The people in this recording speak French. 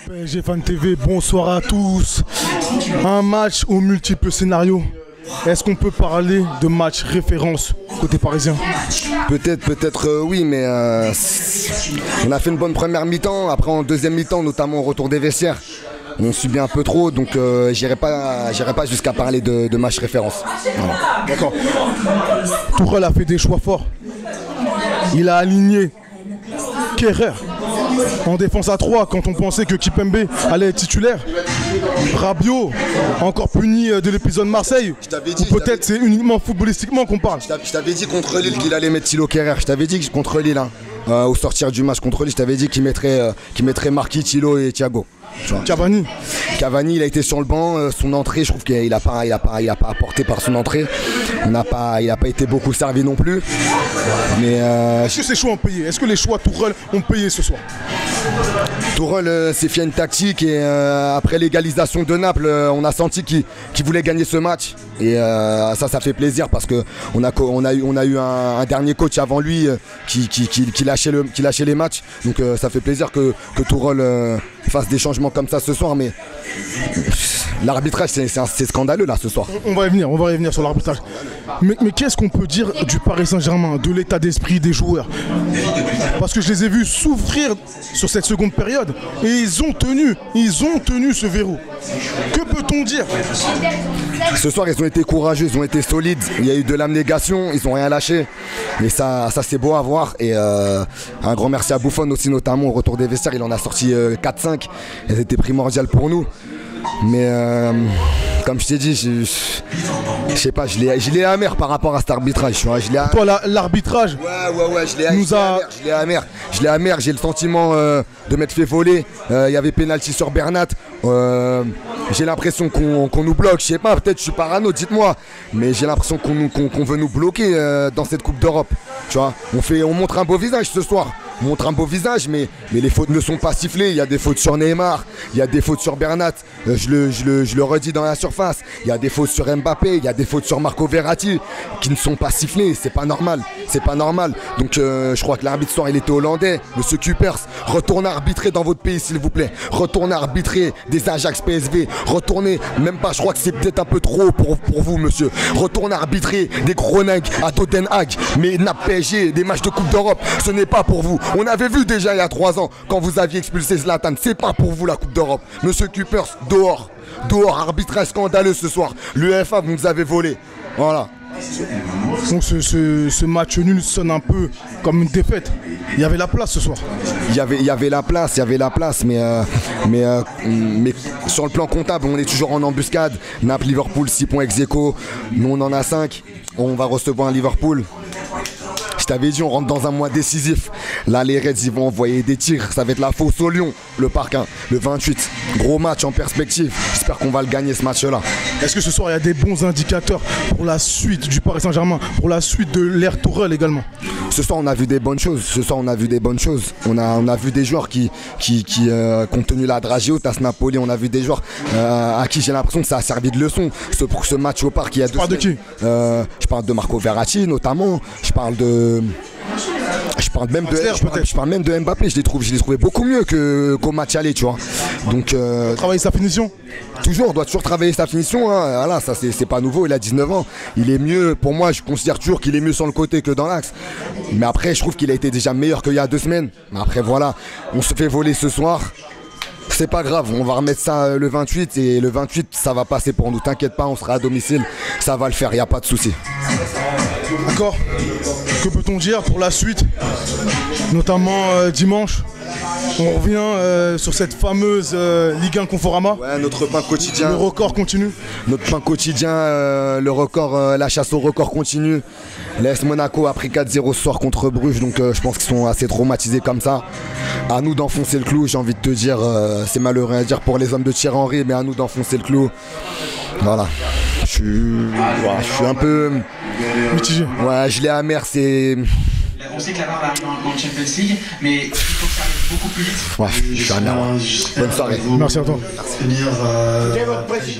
PSG Fan TV, bonsoir à tous. Un match aux multiples scénarios. Est-ce qu'on peut parler de match référence côté parisien? Peut-être oui, mais on a fait une bonne première mi-temps. Après en deuxième mi-temps, notamment au retour des vestiaires, on subit un peu trop, donc j'irai pas jusqu'à parler de match référence. Voilà. D'accord. Tourelle a fait des choix forts. Il a aligné Kerrer en défense à 3 quand on pensait que Kipembe allait être titulaire. Rabiot, encore puni de l'épisode Marseille. Ou peut-être c'est uniquement footballistiquement qu'on parle. Je t'avais dit contre Lille qu'il allait mettre Thilo Kerrer. Je t'avais dit que contre Lille, au sortir du match contre Lille, je t'avais dit qu'il mettrait Marquis, Thilo et Thiago. Cavani, il a été sur le banc, son entrée, je trouve qu'il n'a pas apporté par son entrée. Il n'a pas été beaucoup servi non plus. Mais est-ce que ces choix ont payé? Est-ce que les choix Tourelle ont payé ce soir? Tourelle s'est fait une tactique et après l'égalisation de Naples, on a senti qu'il voulait gagner ce match. Et ça fait plaisir parce qu'on a eu un dernier coach avant lui qui lâchait les matchs. Donc ça fait plaisir que Tourelle fasse des changements comme ça ce soir, mais l'arbitrage c'est scandaleux là ce soir. On va y venir sur l'arbitrage. Mais qu'est-ce qu'on peut dire du Paris Saint-Germain, de l'état d'esprit des joueurs? Parce que je les ai vus souffrir sur cette seconde période et ils ont tenu ce verrou. Que peut-on dire? Ce soir ils ont été courageux, ils ont été solides, il y a eu de l'abnégation, ils n'ont rien lâché. Et ça c'est beau à voir. Et un grand merci à Buffon aussi, notamment au retour des vestiaires, il en a sorti 4-5. Elles étaient primordiales pour nous. Mais comme je t'ai dit, je sais pas, je l'ai amer par rapport à cet arbitrage. Tu vois, toi, l'arbitrage, ouais, je l'ai amer. J'ai le sentiment de m'être fait voler. Il y avait pénalty sur Bernat. J'ai l'impression qu'on nous bloque. Je sais pas, peut-être je suis parano, dites-moi. Mais j'ai l'impression qu'on veut nous bloquer dans cette Coupe d'Europe. Tu vois, on montre un beau visage ce soir. On montre un beau visage, mais les fautes ne sont pas sifflées. Il y a des fautes sur Neymar, il y a des fautes sur Bernat, je le redis dans la surface. Il y a des fautes sur Mbappé, il y a des fautes sur Marco Verratti qui ne sont pas sifflées. C'est pas normal, Donc je crois que l'arbitre ce soir il était hollandais, Monsieur Kuipers. Retournez arbitrer dans votre pays s'il vous plaît. Retournez arbitrer des Ajax PSV. Retournez, même pas, je crois que c'est peut-être un peu trop pour vous monsieur. Retournez arbitrer des Groningue à Tottenham, mais Naples PSG, des matchs de Coupe d'Europe, ce n'est pas pour vous. On avait vu déjà il y a 3 ans quand vous aviez expulsé Zlatan. C'est pas pour vous la Coupe d'Europe. Monsieur Kuipers, dehors. Arbitrage scandaleux ce soir. L'UEFA, vous nous avez volé. Voilà. Donc ce match nul sonne un peu comme une défaite. Il y avait la place ce soir. Il y avait la place, mais sur le plan comptable, on est toujours en embuscade. Naples, Liverpool, 6 points ex aequo. Nous on en a 5. On va recevoir un Liverpool. Je t'avais dit, on rentre dans un mois décisif. Là, les Reds, ils vont envoyer des tirs. Ça va être la fosse au Lion, le Parc, le 28. Gros match en perspective. J'espère qu'on va le gagner, ce match-là. Est-ce que ce soir, il y a des bons indicateurs pour la suite du Paris Saint-Germain, pour la suite de l'ère Tourelle également? Ce soir, on a vu des bonnes choses. On a vu des joueurs qui ont tenu la dragée haute à ce Napoli. On a vu des joueurs à qui j'ai l'impression que ça a servi de leçon. Pour ce match au Parc, il y a 2 semaines. Tu parles de qui? Je parle de Marco Verratti, notamment. Je parle même de Mbappé, je l'ai trouvé beaucoup mieux qu'au match aller, tu vois. Donc travailler sa finition. On doit toujours travailler sa finition, hein. Voilà, ça c'est pas nouveau, il a 19 ans. Il est mieux, pour moi je considère toujours qu'il est mieux sur le côté que dans l'axe. Mais après je trouve qu'il a été déjà meilleur qu'il y a 2 semaines. Mais après voilà, on se fait voler ce soir. C'est pas grave, on va remettre ça le 28 et le 28 ça va passer pour nous. T'inquiète pas, on sera à domicile, ça va le faire, y a pas de souci. D'accord. Que peut-on dire pour la suite, notamment dimanche? On revient sur cette fameuse Ligue 1 Conforama. Ouais, notre pain quotidien. Le record continue. Notre pain quotidien, le record, la chasse au record continue. L'AS Monaco a pris 4-0 ce soir contre Bruges, donc je pense qu'ils sont assez traumatisés comme ça. À nous d'enfoncer le clou, j'ai envie de te dire, c'est malheureux à dire pour les hommes de Thierry Henry, mais à nous d'enfoncer le clou. Voilà. Je suis un peu mitigé. Ouais, je l'ai amer, c'est. On sait que la barre va arriver en Champions League, mais il faut que ça arrive beaucoup plus vite. Ouais, je suis amer. Bonne soirée. Merci à toi. Merci.